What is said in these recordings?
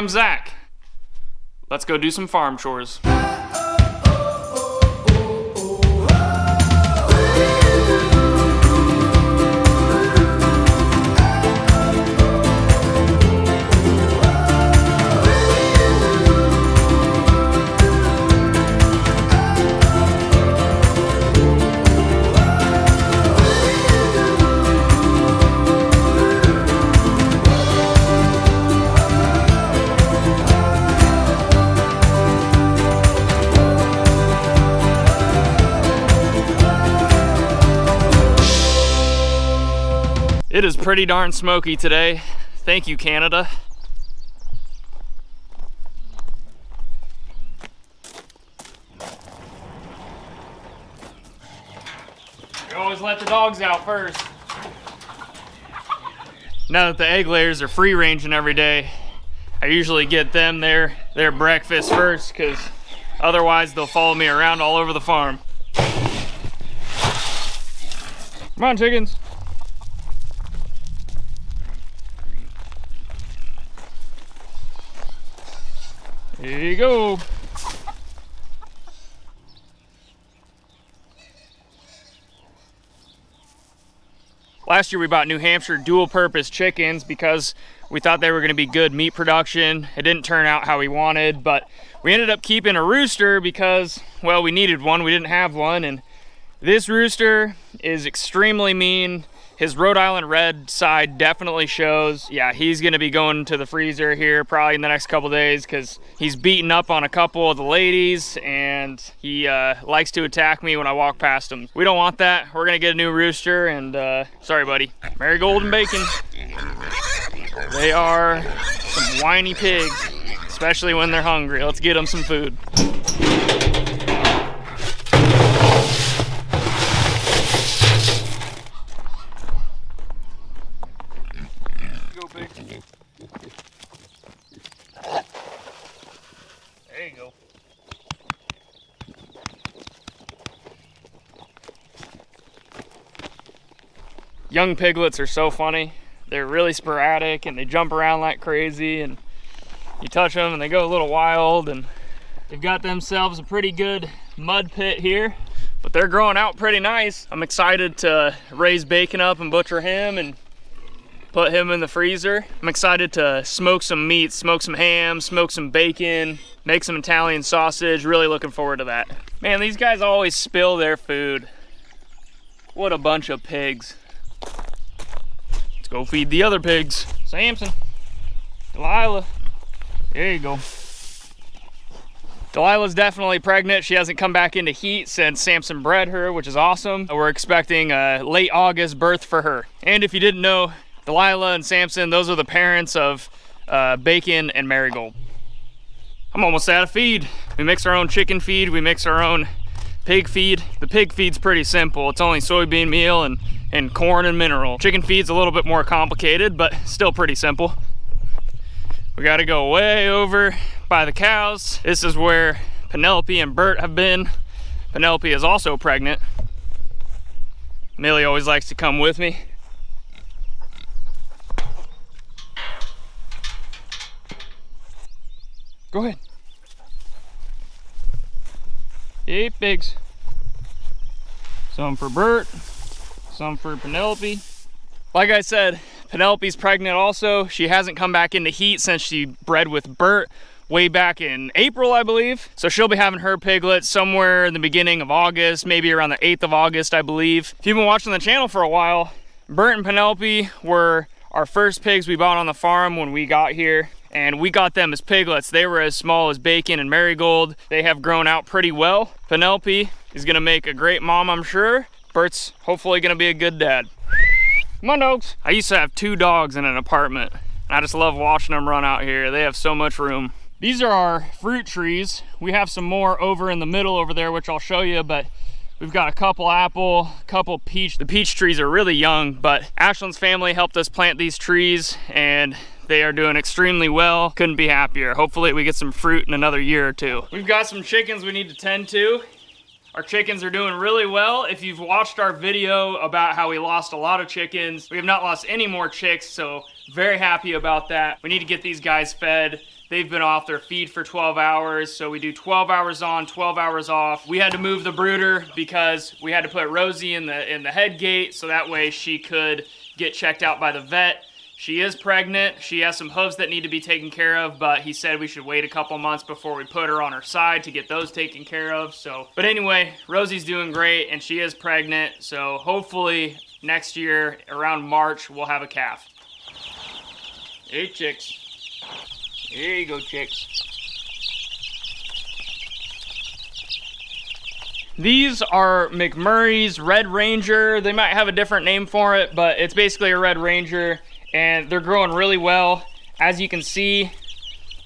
I'm Zach. Let's go do some farm chores. It is pretty darn smoky today. Thank you, Canada. You always let the dogs out first. Now that the egg layers are free ranging every day, I usually get them their breakfast first, because otherwise they'll follow me around all over the farm. Come on, chickens. Here you go. Last year we bought New Hampshire dual purpose chickens because we thought they were going to be good meat production. It didn't turn out how we wanted, but we ended up keeping a rooster because, well, we needed one. We didn't have one, and this rooster is extremely mean. His Rhode Island red side definitely shows. Yeah, he's gonna be going to the freezer here probably in the next couple days because he's beaten up on a couple of the ladies and he likes to attack me when I walk past him. We don't want that. We're gonna get a new rooster, and sorry buddy. Marigold and Bacon. They are some whiny pigs, especially when they're hungry. Let's get them some food. There you go. Young piglets are so funny. They're really sporadic and they jump around like crazy, and you touch them and they go a little wild, and they've got themselves a pretty good mud pit here, but they're growing out pretty nice. I'm excited to raise Bacon up and butcher him and put him in the freezer. I'm excited to smoke some meat, smoke some ham, smoke some bacon, make some Italian sausage. Really looking forward to that. Man, these guys always spill their food. What a bunch of pigs. Let's go feed the other pigs. Samson, Delilah, there you go. Delilah's definitely pregnant. She hasn't come back into heat since Samson bred her, which is awesome. We're expecting a late August birth for her. And if you didn't know, Delilah and Samson, those are the parents of Bacon and Marigold. I'm almost out of feed. We mix our own chicken feed, we mix our own pig feed. The pig feed's pretty simple. It's only soybean meal and corn and mineral. Chicken feed's a little bit more complicated, but still pretty simple. We gotta go way over by the cows. This is where Penelope and Bert have been. Penelope is also pregnant. Millie always likes to come with me. Go ahead. Hey, pigs. Some for Bert, some for Penelope. Like I said, Penelope's pregnant also. She hasn't come back into heat since she bred with Bert way back in April, I believe. So she'll be having her piglet somewhere in the beginning of August, maybe around the 8th of August, I believe. If you've been watching the channel for a while, Bert and Penelope were our first pigs we bought on the farm when we got here. And we got them as piglets. They were as small as Bacon and Marigold. They have grown out pretty well. Penelope is gonna make a great mom, I'm sure. Bert's hopefully gonna be a good dad. Come on, dogs. I used to have 2 dogs in an apartment. I just love watching them run out here. They have so much room. These are our fruit trees. We have some more over in the middle over there, which I'll show you, but we've got a couple apple, couple peach. The peach trees are really young, but Ashland's family helped us plant these trees and they are doing extremely well. Couldn't be happier. Hopefully we get some fruit in another year or 2. We've got some chickens we need to tend to. Our chickens are doing really well. If you've watched our video about how we lost a lot of chickens, we have not lost any more chicks, so Very happy about that. We need to get these guys fed. They've been off their feed for 12 hours, so we do 12 hours on, 12 hours off. We had to move the brooder because we had to put Rosie in the head gate so that way she could get checked out by the vet. She is pregnant. She has some hooves that need to be taken care of, but he said we should wait a couple months before we put her on her side to get those taken care of. So, but anyway, Rosie's doing great and she is pregnant. So hopefully next year around March, we'll have a calf. Hey, chicks. Here you go, chicks. These are McMurray's Red Ranger. They might have a different name for it, but it's basically a Red Ranger. And they're growing really well. As you can see,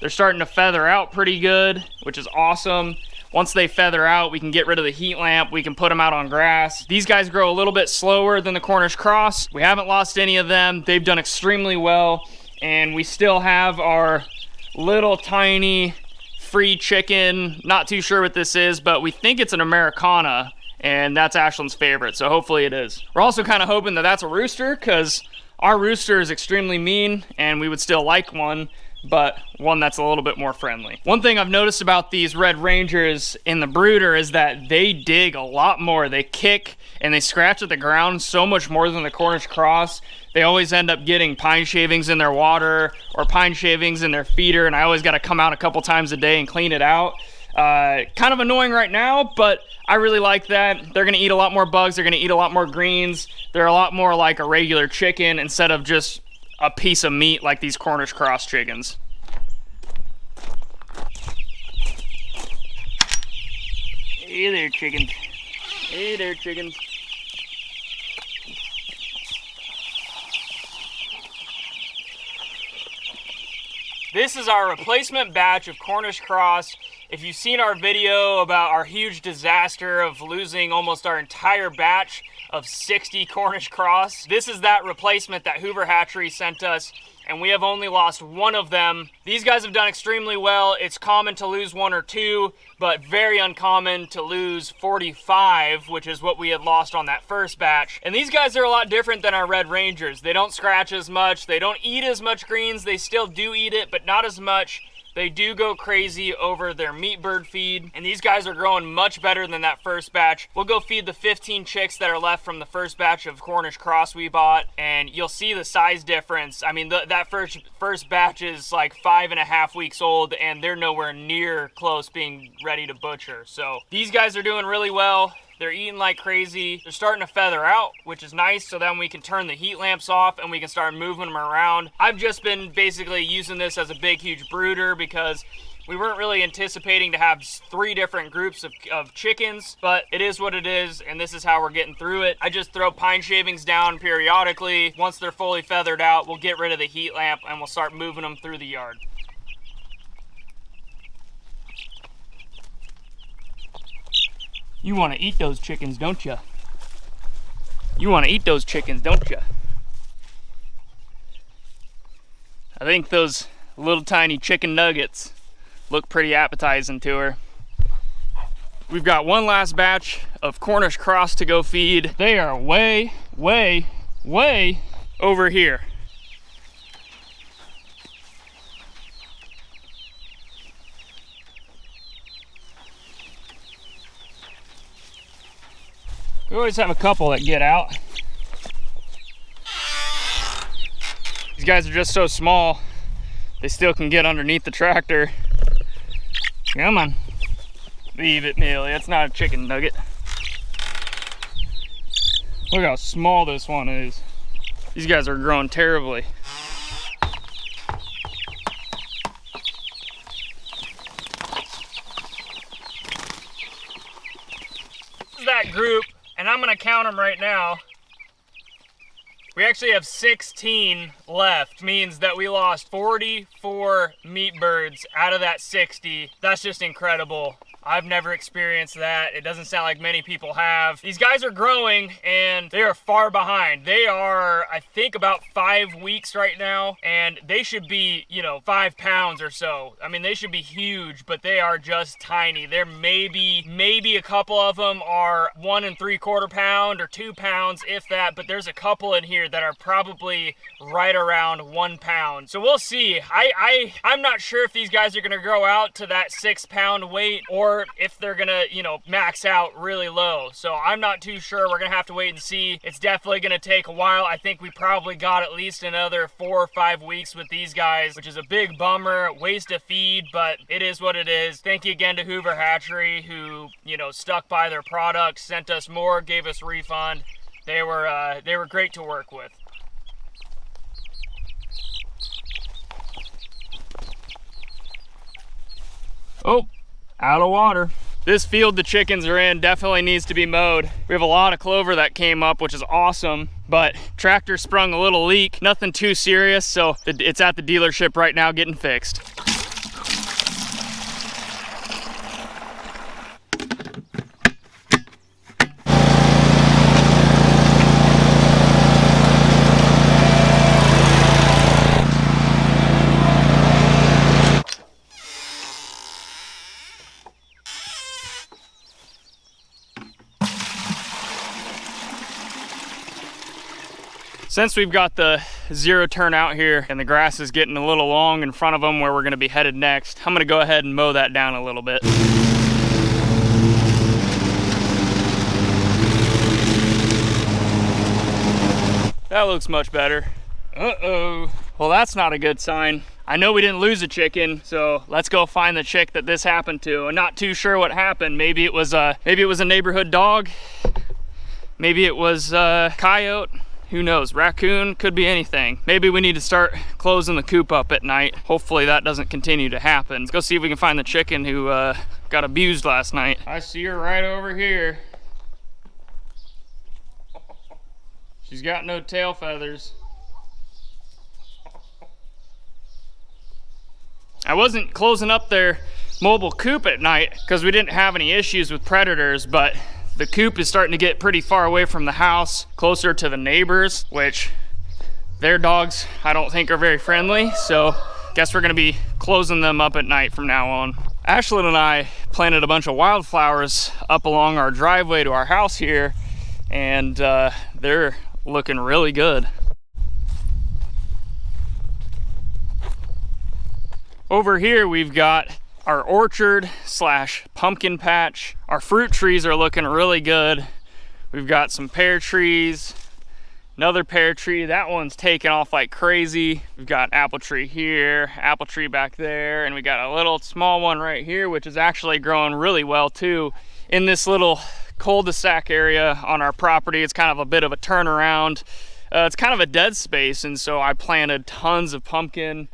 they're starting to feather out pretty good, which is awesome. Once they feather out, we can get rid of the heat lamp. We can put them out on grass. These guys grow a little bit slower than the Cornish Cross. We haven't lost any of them. They've done extremely well. And we still have our little tiny free chicken. Not too sure what this is, but we think it's an Americana. And that's Ashlyn's favorite, so hopefully it is. We're also kind of hoping that that's a rooster, because our rooster is extremely mean and we would still like one, but one that's a little bit more friendly. One thing I've noticed about these Red Rangers in the brooder is that they dig a lot more. They kick and they scratch at the ground so much more than the Cornish Cross. They always end up getting pine shavings in their water or pine shavings in their feeder, and I always got to come out a couple times a day and clean it out. Kind of annoying right now, but I really like that. They're gonna eat a lot more bugs, they're gonna eat a lot more greens. They're a lot more like a regular chicken instead of just a piece of meat like these Cornish Cross chickens. Hey there, chickens. Hey there, chickens. This is our replacement batch of Cornish Cross. If you've seen our video about our huge disaster of losing almost our entire batch of 60 Cornish Cross, this is that replacement that Hoover Hatchery sent us, and we have only lost one of them. These guys have done extremely well. It's common to lose one or two, but very uncommon to lose 45, which is what we had lost on that first batch. And these guys are a lot different than our Red Rangers. They don't scratch as much, they don't eat as much greens. They still do eat it, but not as much. They do go crazy over their meat bird feed, and these guys are growing much better than that first batch. We'll go feed the 15 chicks that are left from the first batch of Cornish Cross we bought, and you'll see the size difference. I mean, that first batch is like 5.5 weeks old, and they're nowhere near close being ready to butcher. So these guys are doing really well. They're eating like crazy. They're starting to feather out, which is nice, so then we can turn the heat lamps off and we can start moving them around. I've just been basically using this as a big, huge brooder because we weren't really anticipating to have 3 different groups of chickens, but it is what it is, and this is how we're getting through it. I just throw pine shavings down periodically. Once they're fully feathered out, we'll get rid of the heat lamp and we'll start moving them through the yard. You want to eat those chickens, don't you? You want to eat those chickens, don't you? I think those little tiny chicken nuggets look pretty appetizing to her. We've got one last batch of Cornish Cross to go feed. They are way, way, way over here. We always have a couple that get out. These guys are just so small, they still can get underneath the tractor. Come on. Leave it, Millie. That's not a chicken nugget. Look how small this one is. These guys are growing terribly. This is that group. And I'm gonna count them right now. We actually have 16 left, means that we lost 40, 24 meat birds out of that 60. That's just incredible. I've never experienced that. It doesn't sound like many people have. These guys are growing and they are far behind. They are, I think, about 5 weeks right now, and they should be, you know, 5 pounds or so. I mean, they should be huge, but they are just tiny. There maybe a couple of them are 1 3/4 pound or 2 pounds, if that, but there's a couple in here that are probably right around 1 pound. So we'll see. I'm not sure if these guys are gonna grow out to that 6 pound weight or if they're gonna, you know, max out really low. So I'm not too sure. We're gonna have to wait and see. It's definitely gonna take a while. I think we probably got at least another 4 or 5 weeks with these guys, which is a big bummer, waste of feed, but it is what it is. Thank you again to Hoover Hatchery, who, you know, stuck by their product, sent us more, gave us refund. They were great to work with. Oh, out of water. This field the chickens are in definitely needs to be mowed. We have a lot of clover that came up, which is awesome, but tractor sprung a little leak. Nothing too serious, so it's at the dealership right now getting fixed. Since we've got the zero turn out here and the grass is getting a little long in front of them where we're gonna be headed next, I'm gonna go ahead and mow that down a little bit. That looks much better. Uh-oh. Well, that's not a good sign. I know we didn't lose a chicken, so let's go find the chick that this happened to. I'm not too sure what happened. Maybe it was a neighborhood dog. Maybe it was a coyote. Who knows? Raccoon, could be anything. Maybe we need to start closing the coop up at night. Hopefully that doesn't continue to happen. Let's go see if we can find the chicken who got abused last night. I see her right over here. She's got no tail feathers. I wasn't closing up their mobile coop at night because we didn't have any issues with predators, but the coop is starting to get pretty far away from the house, closer to the neighbors, which their dogs I don't think are very friendly, so guess we're gonna be closing them up at night from now on. Ashlyn and I planted a bunch of wildflowers up along our driveway to our house here, and they're looking really good. Over here we've got our orchard slash pumpkin patch. Our fruit trees are looking really good. We've got some pear trees, another pear tree. That one's taking off like crazy. We've got apple tree here, apple tree back there, and we got a little small one right here, which is actually growing really well too. In this little cul-de-sac area on our property, it's kind of a bit of a turnaround. It's kind of a dead space, and so I planted tons of pumpkin.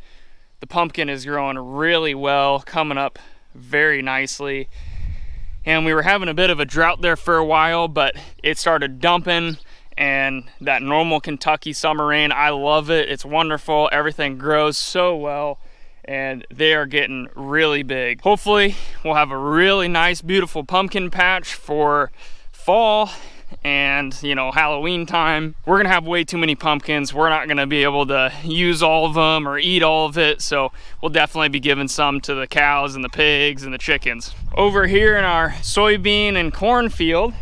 The pumpkin is growing really well, coming up very nicely. And we were having a bit of a drought there for a while, but it started dumping, and that normal Kentucky summer rain, I love it. It's wonderful. Everything grows so well, and they are getting really big. Hopefully we'll have a really nice, beautiful pumpkin patch for fall and, you know, Halloween time. We're gonna have way too many pumpkins. We're not gonna be able to use all of them or eat all of it, so we'll definitely be giving some to the cows and the pigs and the chickens. Over here in our soybean and corn field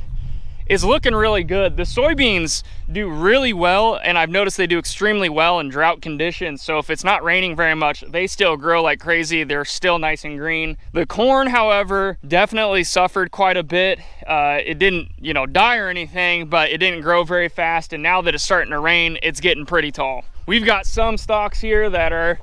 is looking really good. The soybeans do really well, and I've noticed they do extremely well in drought conditions. So if it's not raining very much, they still grow like crazy. They're still nice and green. The corn, however, definitely suffered quite a bit. It didn't, you know, die or anything, but it didn't grow very fast. And now that it's starting to rain, it's getting pretty tall. We've got some stalks here that are,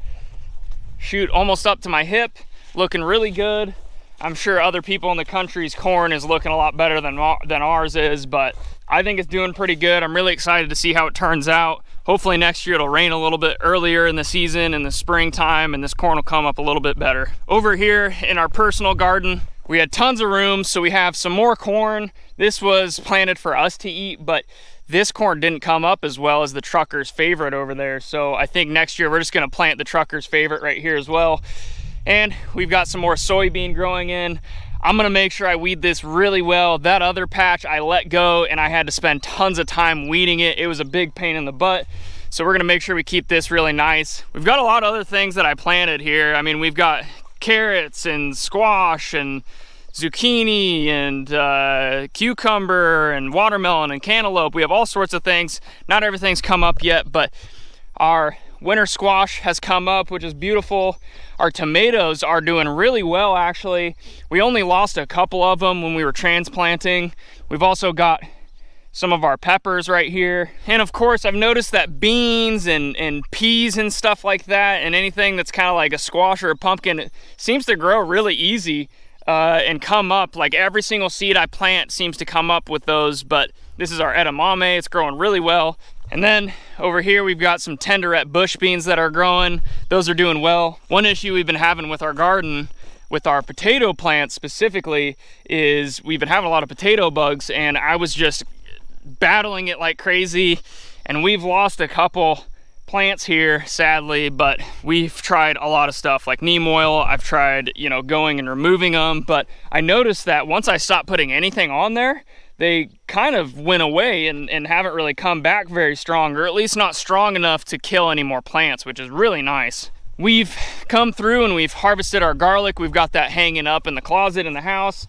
shoot, almost up to my hip, looking really good. I'm sure other people in the country's corn is looking a lot better than ours is, but I think it's doing pretty good. I'm really excited to see how it turns out. Hopefully next year it'll rain a little bit earlier in the season, in the springtime, and this corn will come up a little bit better. Over here in our personal garden, we had tons of room, so we have some more corn. This was planted for us to eat, but this corn didn't come up as well as the trucker's favorite over there. So I think next year we're just gonna plant the trucker's favorite right here as well. And we've got some more soybean growing in. I'm gonna make sure I weed this really well. That other patch I let go and I had to spend tons of time weeding it. It was a big pain in the butt. So we're gonna make sure we keep this really nice. We've got a lot of other things that I planted here. I mean, we've got carrots and squash and zucchini and cucumber and watermelon and cantaloupe. We have all sorts of things. Not everything's come up yet, but our winter squash has come up, which is beautiful. Our tomatoes are doing really well, actually. We only lost a couple of them when we were transplanting. We've also got some of our peppers right here. And of course, I've noticed that beans and peas and stuff like that, and anything that's kind of like a squash or a pumpkin, it seems to grow really easy and come up. Like every single seed I plant seems to come up with those. But this is our edamame. It's growing really well. And then over here we've got some tenderette bush beans that are growing. Those are doing well. One issue we've been having with our garden, with our potato plants specifically, is we've been having a lot of potato bugs, and I was just battling it like crazy. And we've lost a couple plants here, sadly, but we've tried a lot of stuff like neem oil. I've tried, you know, going and removing them, but I noticed that once I stopped putting anything on there, they kind of went away and haven't really come back very strong, or at least not strong enough to kill any more plants, which is really nice. We've come through and we've harvested our garlic. We've got that hanging up in the closet in the house.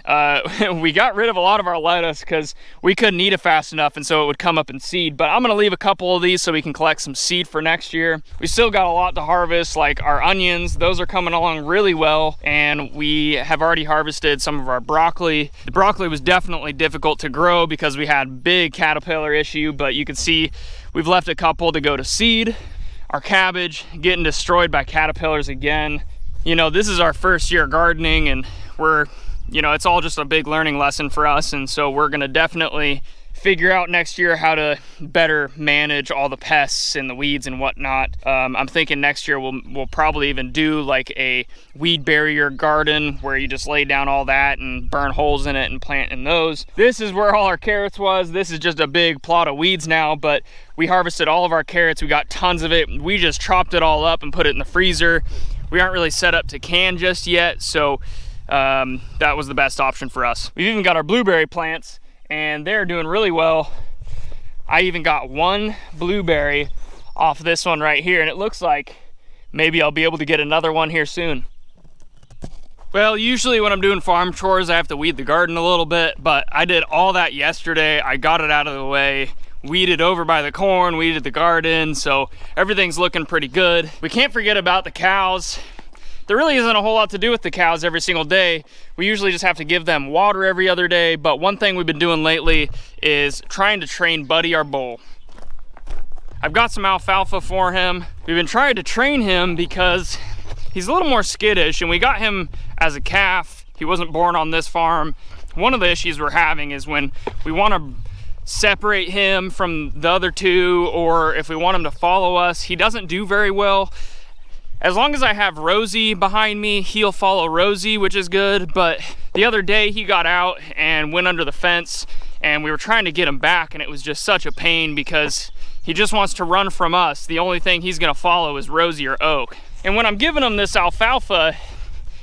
We got rid of a lot of our lettuce because we couldn't eat it fast enough, and so it would come up in seed. But I'm gonna leave a couple of these so we can collect some seed for next year. We still got a lot to harvest, like our onions. Those are coming along really well, and we have already harvested some of our broccoli. The broccoli was definitely difficult to grow because we had big caterpillar issue, but you can see we've left a couple to go to seed. Our cabbage getting destroyed by caterpillars again. You know, this is our first year gardening, and it's all just a big learning lesson for us. And so we're gonna definitely figure out next year how to better manage all the pests and the weeds and whatnot. I'm thinking next year we'll probably even do like a weed barrier garden where you just lay down all that and burn holes in it and plant in those. This is where all our carrots was. This is just a big plot of weeds now, but we harvested all of our carrots. We got tons of it. We just chopped it all up and put it in the freezer. We aren't really set up to can just yet, so that was the best option for us. We've even got our blueberry plants, and they're doing really well. I even got one blueberry off this one right here, and it looks like maybe I'll be able to get another one here soon. Well, usually when I'm doing farm chores, I have to weed the garden a little bit, but I did all that yesterday. I got it out of the way, weeded over by the corn, weeded the garden, so everything's looking pretty good. We can't forget about the cows. There really isn't a whole lot to do with the cows every single day. We usually just have to give them water every other day, but one thing we've been doing lately is trying to train Buddy, our bull. I've got some alfalfa for him. We've been trying to train him because he's a little more skittish, and we got him as a calf. He wasn't born on this farm. One of the issues we're having is when we want to separate him from the other two, or if we want him to follow us, he doesn't do very well. As long as I have Rosie behind me, he'll follow Rosie, which is good. But the other day he got out and went under the fence, and we were trying to get him back, and it was just such a pain because he just wants to run from us. The only thing he's gonna follow is Rosie or Oak. And when I'm giving him this alfalfa,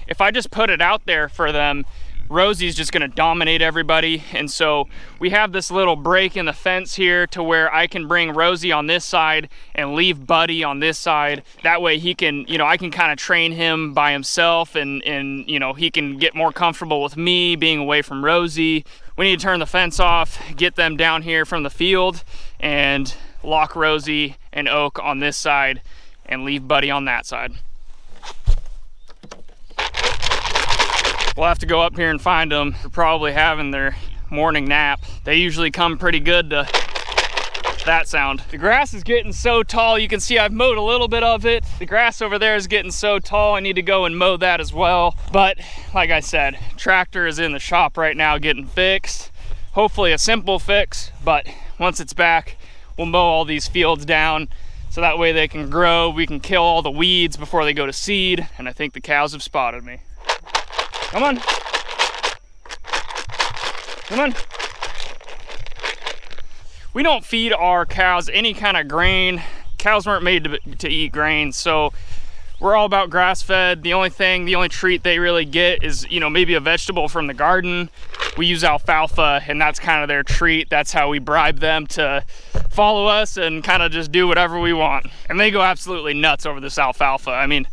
if I just put it out there for them, Rosie's just gonna dominate everybody. And so we have this little break in the fence here to where I can bring Rosie on this side and leave Buddy on this side. That way he can, I can kind of train him by himself, and he can get more comfortable with me being away from Rosie. We need to turn the fence off, get them down here from the field, and lock Rosie and Oak on this side and leave Buddy on that side. We'll have to go up here and find them. They're probably having their morning nap. They usually come pretty good to that sound. The grass is getting so tall. You can see I've mowed a little bit of it. The grass over there is getting so tall. I need to go and mow that as well. But like I said, tractor is in the shop right now getting fixed. Hopefully a simple fix, but once it's back, we'll mow all these fields down so that way they can grow. We can kill all the weeds before they go to seed. And I think the cows have spotted me. Come on. Come on. we don't feed our cows any kind of grain. Cows weren't made to eat grain, so we're all about grass-fed. The only treat they really get is, you know, maybe a vegetable from the garden. We use alfalfa, and that's kind of their treat. That's how we bribe them to follow us and kind of just do whatever we want. And they go absolutely nuts over this alfalfa. I mean,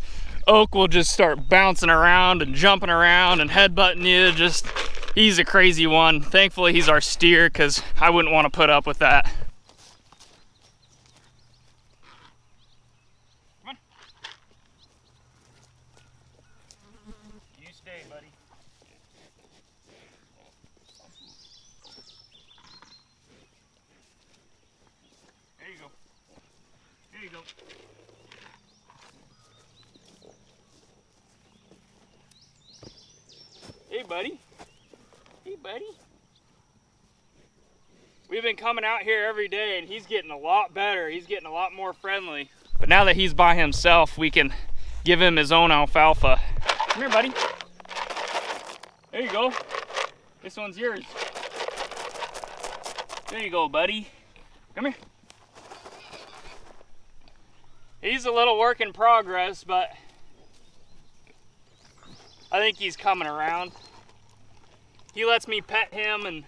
Oak will just start bouncing around and jumping around and headbutting you. Just, he's a crazy one. Thankfully, he's our steer, because I wouldn't want to put up with that. Hey, buddy. Hey, buddy. We've been coming out here every day, and he's getting a lot better. He's getting a lot more friendly. But now that he's by himself, we can give him his own alfalfa. Come here, buddy. There you go. This one's yours. There you go, buddy. Come here. He's a little work in progress, but I think he's coming around. He lets me pet him, and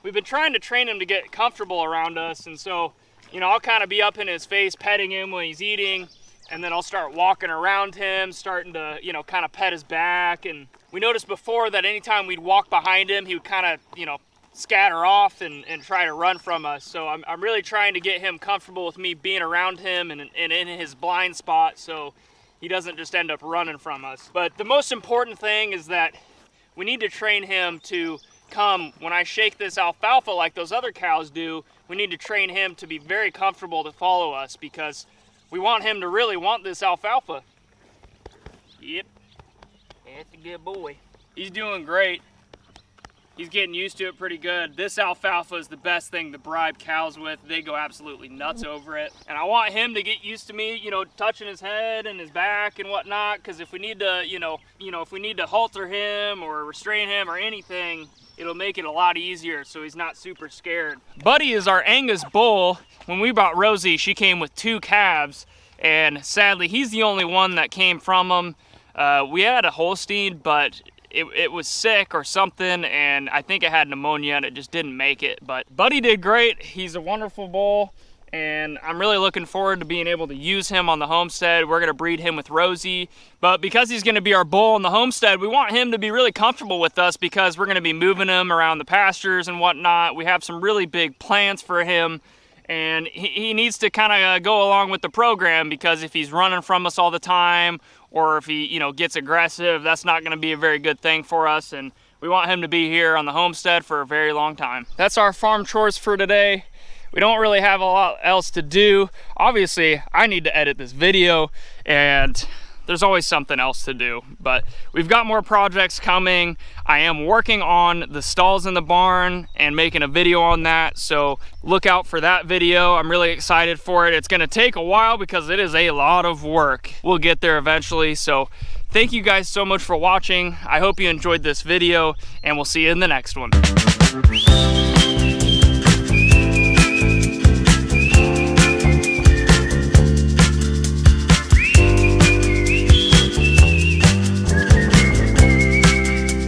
we've been trying to train him to get comfortable around us. And so, you know, I'll kind of be up in his face petting him when he's eating, and then I'll start walking around him, starting to, you know, kind of pet his back. And we noticed before that anytime we'd walk behind him, he would kind of, you know, scatter off and try to run from us. So I'm really trying to get him comfortable with me being around him and in his blind spot, so he doesn't just end up running from us. But the most important thing is that we need to train him to come when I shake this alfalfa like those other cows do. We need to train him to be very comfortable to follow us, because we want him to really want this alfalfa. Yep, that's a good boy. He's doing great. He's getting used to it pretty good. This alfalfa is the best thing to bribe cows with. They go absolutely nuts over it. And I want him to get used to me, you know, touching his head and his back and whatnot, because if we need to, if we need to halter him or restrain him or anything, it'll make it a lot easier so he's not super scared. Buddy is our Angus bull. When we bought Rosie, she came with 2 calves, and sadly, he's the only one that came from them. We had a Holstein, but it was sick or something, and I think it had pneumonia and it just didn't make it. But Buddy did great. He's a wonderful bull, and I'm really looking forward to being able to use him on the homestead. We're gonna breed him with Rosie, but because he's gonna be our bull on the homestead, we want him to be really comfortable with us, because we're gonna be moving him around the pastures and whatnot. We have some really big plans for him, and he needs to kind of go along with the program, because if he's running from us all the time, or if he, you know, gets aggressive, that's not gonna be a very good thing for us, and we want him to be here on the homestead for a very long time. That's our farm chores for today. We don't really have a lot else to do. Obviously, I need to edit this video, and there's always something else to do, but we've got more projects coming. I am working on the stalls in the barn and making a video on that, so look out for that video. I'm really excited for it. It's gonna take a while because it is a lot of work. We'll get there eventually, so thank you guys so much for watching. I hope you enjoyed this video, and we'll see you in the next one.